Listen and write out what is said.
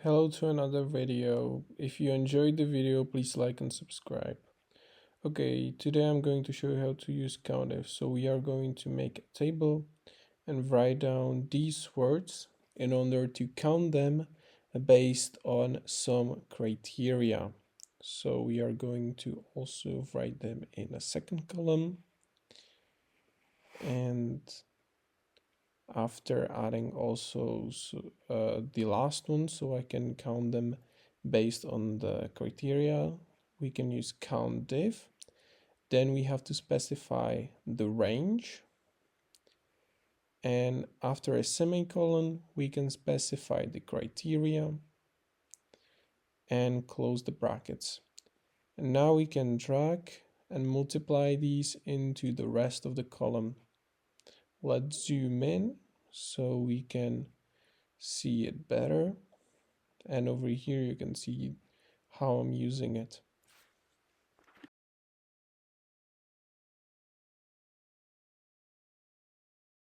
Hello to another video. If you enjoyed the video, please like and subscribe. Okay, today I'm going to show you how to use COUNTIF. So we are going to make a table and write down these words in order to count them based on some criteria. So we are going to also write them in a second column, and after adding also the last one, so I can count them based on the criteria, we can use COUNTIF. Then we have to specify the range, and after a semicolon we can specify the criteria and close the brackets. And now we can drag and multiply these into the rest of the column. Let's zoom in so we can see it better, and over here you can see how I'm using it.